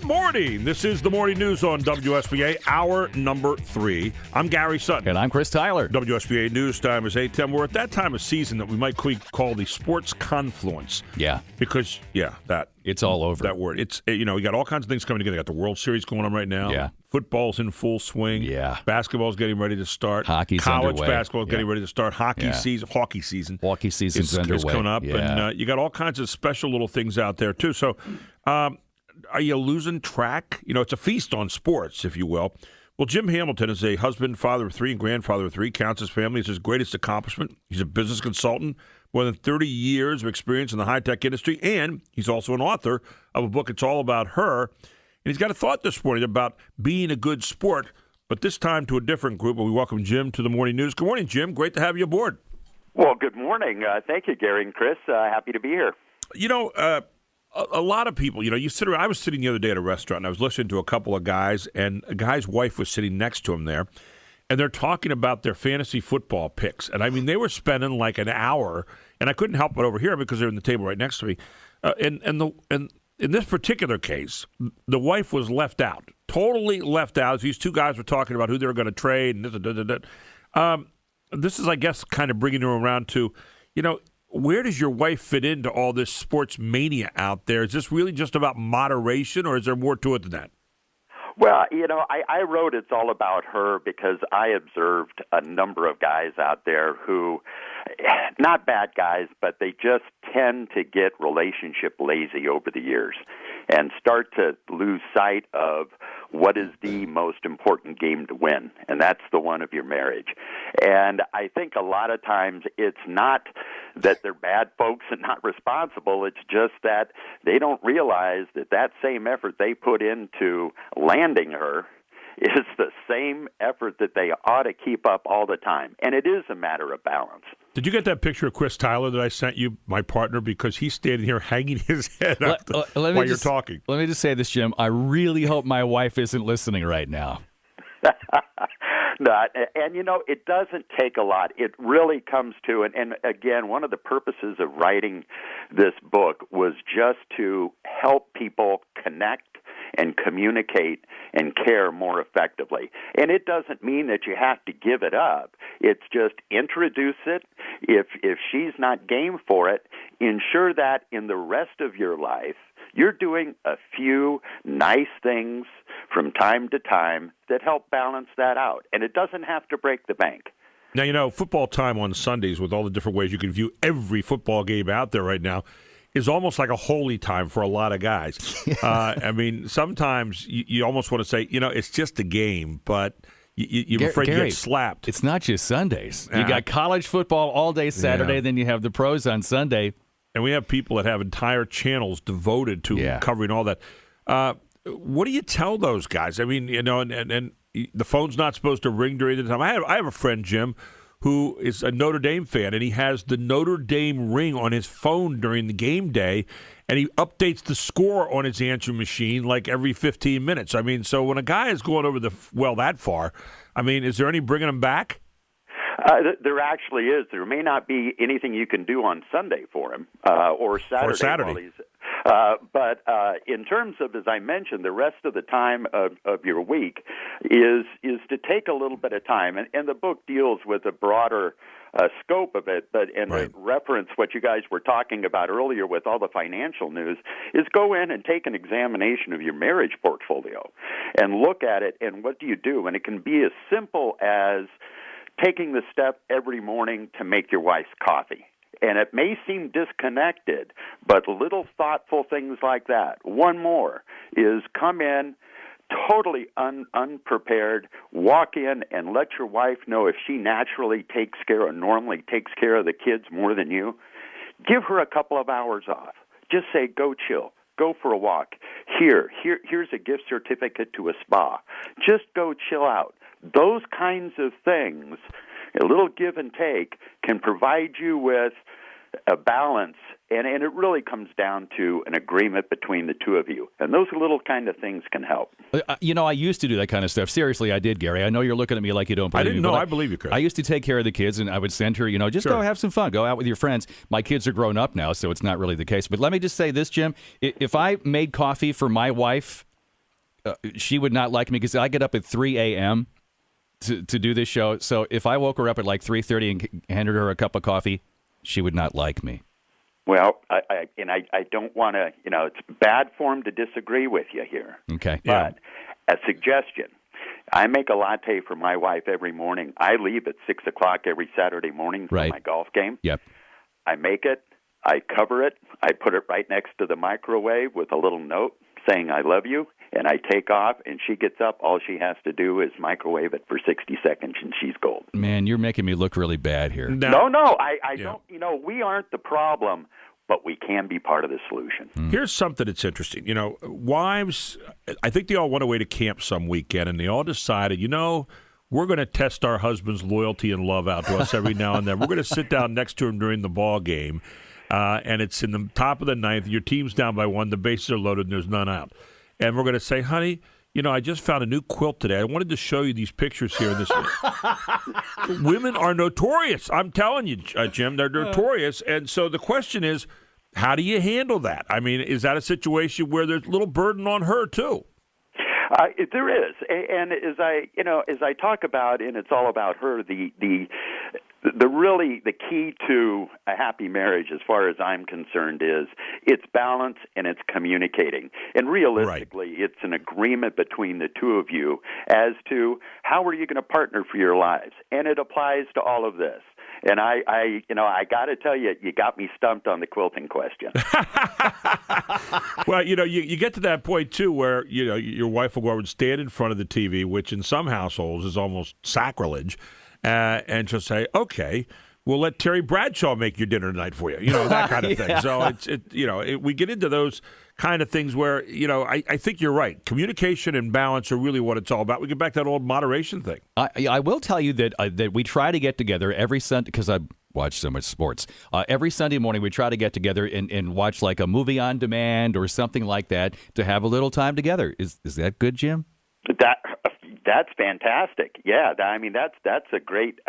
morning. This is the morning news on WSBA, hour number 3. I'm Gary Sutton. And I'm Chris Tyler. WSBA news time is 8:10. We're at that time of season that we might call the sports confluence. Yeah. Because, that. It's all over. That word. It's, we got all kinds of things coming together. You got the World Series going on right now. Yeah. Football's in full swing. Yeah. Basketball's getting ready to start. Hockey's College underway. basketball's getting ready to start. Hockey season. Hockey season's underway. It's coming up. Yeah. And you got all kinds of special little things out there, too. So, are you losing track? It's a feast on sports, if you will. Well, Jim Hamilton is a husband, father of 3, and grandfather of 3. Counts his family as his greatest accomplishment. He's a business consultant, more than 30 years of experience in the high-tech industry, and he's also an author of a book, It's All About Her. And he's got a thought this morning about being a good sport, but this time to a different group. We welcome Jim to the Morning News. Good morning, Jim. Great to have you aboard. Well, good morning. Thank you, Gary and Chris. Happy to be here. A lot of people, you sit around. I was sitting the other day at a restaurant, and I was listening to a couple of guys, and a guy's wife was sitting next to him there, and they're talking about their fantasy football picks. And, they were spending like an hour, and I couldn't help but overhear because they're in the table right next to me. And in this particular case, the wife was left out, totally left out. These two guys were talking about who they were going to trade. And this is, I guess, kind of bringing them around to, where does your wife fit into all this sports mania out there? Is this really just about moderation, or is there more to it than that? Well, I wrote It's All About Her because I observed a number of guys out there who, not bad guys, but they just tend to get relationship lazy over the years and start to lose sight of what is the most important game to win, and that's the one of your marriage. And I think a lot of times it's not that they're bad folks and not responsible. It's just that they don't realize that same effort they put into landing her is the same effort that they ought to keep up all the time. And it is a matter of balance. Did you get that picture of Chris Tyler that I sent you, my partner? Because he's standing here hanging his head up while you're talking. Let me just say this, Jim. I really hope my wife isn't listening right now. No, and it doesn't take a lot. It really comes to, and again, one of the purposes of writing this book was just to help people connect and communicate and care more effectively. And it doesn't mean that you have to give it up. It's just introduce it. If she's not game for it, ensure that in the rest of your life, you're doing a few nice things from time to time that help balance that out. And it doesn't have to break the bank. Now, football time on Sundays, with all the different ways you can view every football game out there right now, is almost like a holy time for a lot of guys. Sometimes you almost want to say, it's just a game, but you're afraid you get slapped. It's not just Sundays. You got college football all day Saturday, then you have the pros on Sunday. And we have people that have entire channels devoted to covering all that. What do you tell those guys? And the phone's not supposed to ring during the time. I have a friend, Jim, who is a Notre Dame fan, and he has the Notre Dame ring on his phone during the game day, and he updates the score on his answering machine like every 15 minutes. So when a guy is going over that far, is there any bringing him back? There actually is. There may not be anything you can do on Sunday for him or Saturday. But in terms of, as I mentioned, the rest of the time of your week is to take a little bit of time. And the book deals with a broader scope of it, but to reference what you guys were talking about earlier with all the financial news, is go in and take an examination of your marriage portfolio and look at it, and what do you do? And it can be as simple as taking the step every morning to make your wife's coffee. And it may seem disconnected, but little thoughtful things like that. One more is come in totally unprepared, walk in and let your wife know if she naturally takes care or normally takes care of the kids more than you. Give her a couple of hours off. Just say, go chill. Go for a walk. Here's a gift certificate to a spa. Just go chill out. Those kinds of things, a little give and take, can provide you with a balance, and it really comes down to an agreement between the two of you. And those little kind of things can help. I used to do that kind of stuff. Seriously, I did, Gary. I know you're looking at me like you don't believe me. I didn't know. I believe you, Chris. I used to take care of the kids, and I would send her, just go have some fun. Go out with your friends. My kids are grown up now, so it's not really the case. But let me just say this, Jim. If I made coffee for my wife she would not like me because I get up at 3 a.m. to do this show. So if I woke her up at like 3:30 and handed her a cup of coffee, she would not like me. Well, I don't want to, it's bad form to disagree with you here. Okay. But a suggestion. I make a latte for my wife every morning. I leave at 6 o'clock every Saturday morning for my golf game. Yep. I make it. I cover it. I put it right next to the microwave with a little note saying I love you, and I take off, and she gets up. All she has to do is microwave it for 60 seconds, and she's gold. Man, you're making me look really bad here. No, I don't. We aren't the problem, but we can be part of the solution. Here's something that's interesting. Wives, I think they all went away to camp some weekend, and they all decided, we're going to test our husband's loyalty and love out to us every now and then. We're going to sit down next to him during the ball game, and it's in the top of the ninth. Your team's down by 1. The bases are loaded, and there's none out. And we're going to say, honey, I just found a new quilt today. I wanted to show you these pictures here. Women are notorious. I'm telling you, Jim, they're notorious. And so the question is, how do you handle that? I mean, is that a situation where there's a little burden on her, too? There is, and as I talk about, and it's all about her. The key to a happy marriage, as far as I'm concerned, is it's balance and it's communicating. And realistically, It's an agreement between the two of you as to how are you going to partner for your lives, and it applies to all of this. And I got to tell you, you got me stumped on the quilting question. Well, you get to that point, too, where, your wife will go over and stand in front of the TV, which in some households is almost sacrilege, and she'll say, okay, we'll let Terry Bradshaw make your dinner tonight for you, that kind of thing. So, we get into those kind of things where, I think you're right. Communication and balance are really what it's all about. We get back to that old moderation thing. I will tell you that we try to get together every Sunday, because I watch so much sports. Every Sunday morning we try to get together and watch like a movie on demand or something like that to have a little time together. Is that good, Jim? That's fantastic. Yeah, I mean that's a great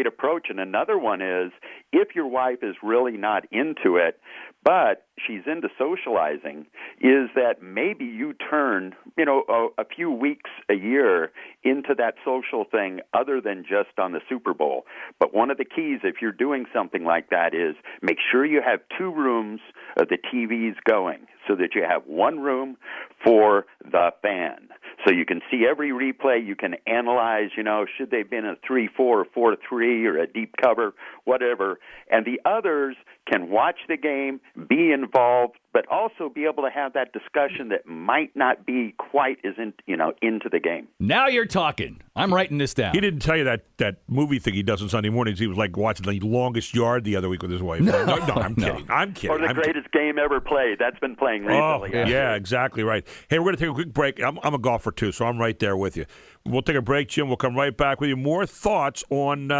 approach. And another one is, if your wife is really not into it, but she's into socializing, is that maybe you turn, a few weeks a year into that social thing other than just on the Super Bowl. But one of the keys, if you're doing something like that, is make sure you have 2 rooms of the TVs going, so that you have one room for the fan. So you can see every replay. You can analyze, should they have been a 3-4 or 4-3 or a deep cover, whatever. And the others can watch the game, be involved, but also be able to have that discussion that might not be quite as into the game. Now you're talking. I'm writing this down. He didn't tell you that movie thing he does on Sunday mornings. He was like watching The Longest Yard the other week with his wife. No, I'm kidding. I'm kidding. Or The Greatest Game Ever Played. That's been playing recently. Oh, yeah, exactly right. Hey, we're going to take a quick break. I'm a golfer, too, so I'm right there with you. We'll take a break, Jim. We'll come right back with you. More thoughts on,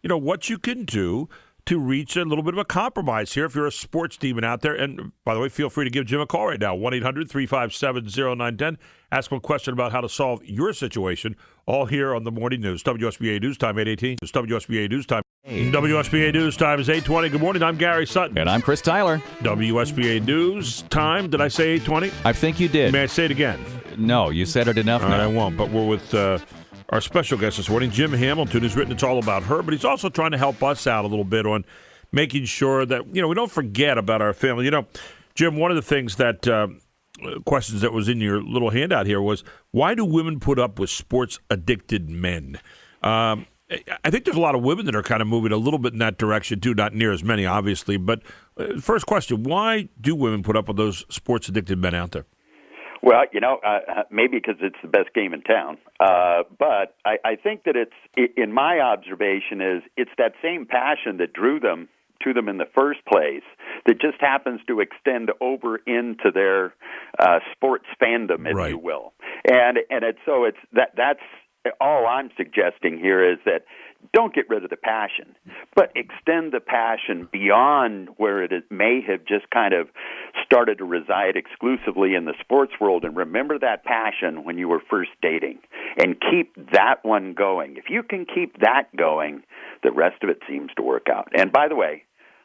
what you can do to reach a little bit of a compromise here if you're a sports demon out there. And, by the way, feel free to give Jim a call right now, 1-800-357-0910. Ask him a question about how to solve your situation, all here on the Morning News. WSBA News Time, 8:18. It's WSBA News Time. WSBA News Time is 8:20. Good morning. I'm Gary Sutton. And I'm Chris Tyler. WSBA News Time. Did I say 8:20? I think you did. May I say it again? No, you said it enough now. I won't, but we're with our special guest this morning, Jim Hamilton, who's written It's All About Her, but he's also trying to help us out a little bit on making sure that, we don't forget about our family. Jim, one of the things that questions that was in your little handout here was, why do women put up with sports-addicted men? I think there's a lot of women that are kind of moving a little bit in that direction, too, not near as many, obviously. But first question, why do women put up with those sports-addicted men out there? Well, maybe because it's the best game in town. But I think that in my observation, it's that same passion that drew them to them in the first place that just happens to extend over into their sports fandom, if you will. And that's all I'm suggesting here is that don't get rid of the passion, but extend the passion beyond where it may have just kind of started to reside exclusively in the sports world. And remember that passion when you were first dating and keep that one going. If you can keep that going, the rest of it seems to work out. And by the way,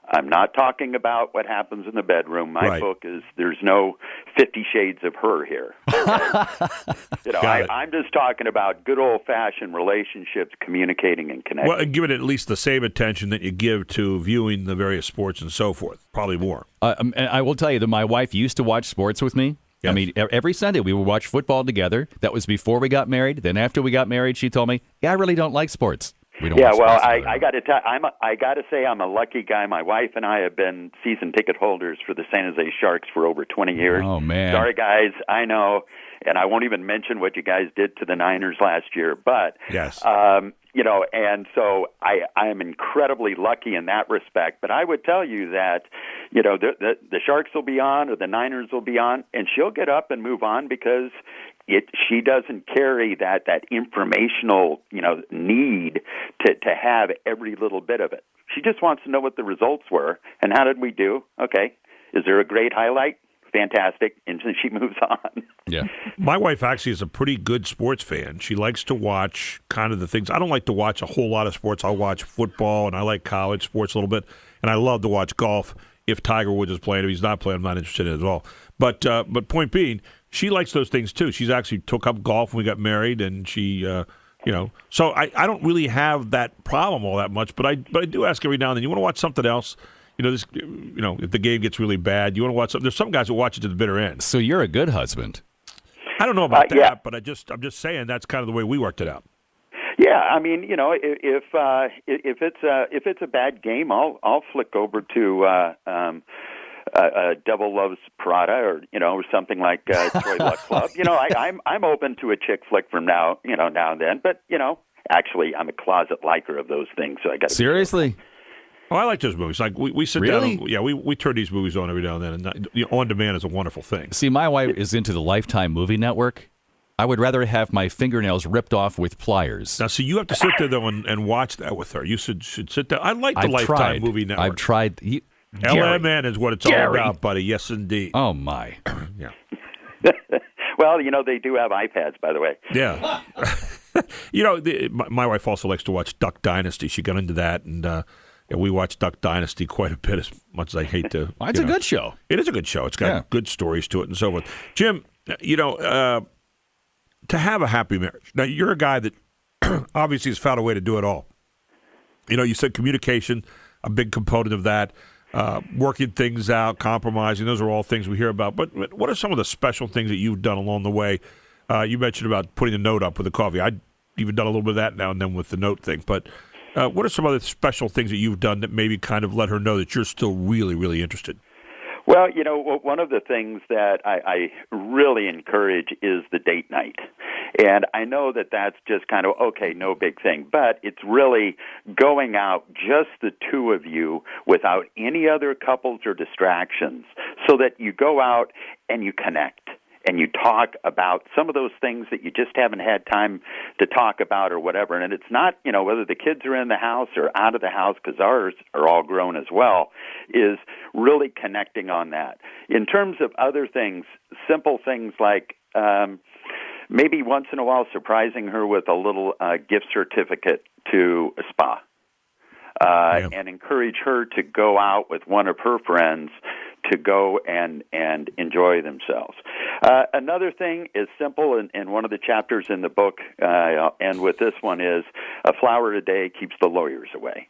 I'm not talking about what happens in the bedroom. My book is There's No 50 Shades of Her here. I'm just talking about good old-fashioned relationships, communicating and connecting. Well, and give it at least the same attention that you give to viewing the various sports and so forth. Probably more. And I will tell you that my wife used to watch sports with me. Yes. I mean, every Sunday we would watch football together. That was before we got married. Then after we got married, she told me, "Yeah, I really don't like sports." I got to say I'm a lucky guy. My wife and I have been season ticket holders for the San Jose Sharks for over 20 years. Oh, man. Sorry, guys. I know. And I won't even mention what you guys did to the Niners last year. But, yes. And so I am incredibly lucky in that respect. But I would tell you that, the Sharks will be on or the Niners will be on, and she'll get up and move on because she doesn't carry that informational, need to have every little bit of it. She just wants to know what the results were and how did we do? Okay. Is there a great highlight? Fantastic. And she moves on. Yeah. My wife actually is a pretty good sports fan. She likes to watch kind of the things. I don't like to watch a whole lot of sports. I'll watch football and I like college sports a little bit. And I love to watch golf if Tiger Woods is playing. If he's not playing, I'm not interested in it at all. But point being, she likes those things too. She's actually took up golf when we got married, and she, So I don't really have that problem all that much. But I do ask every now and then. You want to watch something else? If the game gets really bad, you want to watch something. There's some guys that watch it to the bitter end. So you're a good husband. I don't know about that, yeah. But I'm just saying that's kind of the way we worked it out. Yeah, I mean, if it's a bad game, I'll flick over to Devil Loves Prada or something like Troy Luck Club. I'm open to a chick flick from now and then, but actually I'm a closet liker of those things, so I got seriously. Oh, I like those movies. Like we sit really? down. We turn these movies on every now and then, and on demand is a wonderful thing. See, my wife is into the Lifetime movie network. I would rather have my fingernails ripped off with pliers. Now, see, you have to sit there though and watch that with her. You should sit down. I like the Lifetime movie network. I've tried. LMN is what it's all about, buddy. Yes, indeed. Oh my. Yeah. Well, they do have iPads, by the way. Yeah. My wife also likes to watch Duck Dynasty. She got into that, and we watch Duck Dynasty quite a bit, as much as I hate to. Well, it's a good show. It is a good show. It's got good stories to it and so forth. Jim, to have a happy marriage. Now, you're a guy that obviously has found a way to do it all. You said communication, a big component of that. Working things out, compromising, those are all things we hear about. But what are some of the special things that you've done along the way? You mentioned about putting a note up with the coffee. I've even done a little bit of that now and then with the note thing. But what are some other special things that you've done that maybe kind of let her know that you're still really, really interested? Well, one of the things that I really encourage is the date night. And I know that that's just kind of, okay, no big thing. But it's really going out, just the two of you, without any other couples or distractions, so that you go out and you connect. And you talk about some of those things that you just haven't had time to talk about or whatever. And it's not, whether the kids are in the house or out of the house, because ours are all grown as well, is really connecting on that. In terms of other things, simple things like maybe once in a while surprising her with a little gift certificate to a spa. And encourage her to go out with one of her friends to go and enjoy themselves. Another thing is simple, and one of the chapters in the book, I'll end with this one, is a flower a day keeps the lawyers away.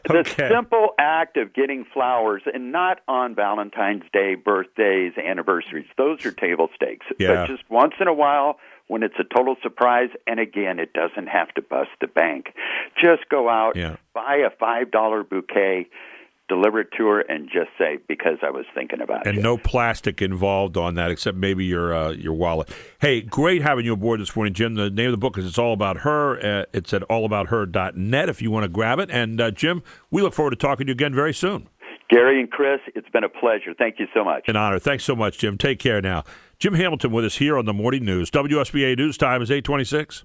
The simple act of getting flowers, and not on Valentine's Day, birthdays, anniversaries. Those are table stakes. Yeah. But just once in a while, when it's a total surprise, and again, it doesn't have to bust the bank. Just go out, buy a $5 bouquet, deliver it to her, and just say, because I was thinking about you. And no plastic involved on that, except maybe your wallet. Hey, great having you aboard this morning, Jim. The name of the book is It's All About Her. It's at allabouther.net if you want to grab it. And, Jim, we look forward to talking to you again very soon. Gary and Chris, it's been a pleasure. Thank you so much. An honor. Thanks so much, Jim. Take care now. Jim Hamilton with us here on the Morning News. WSBA News Time is 8:26.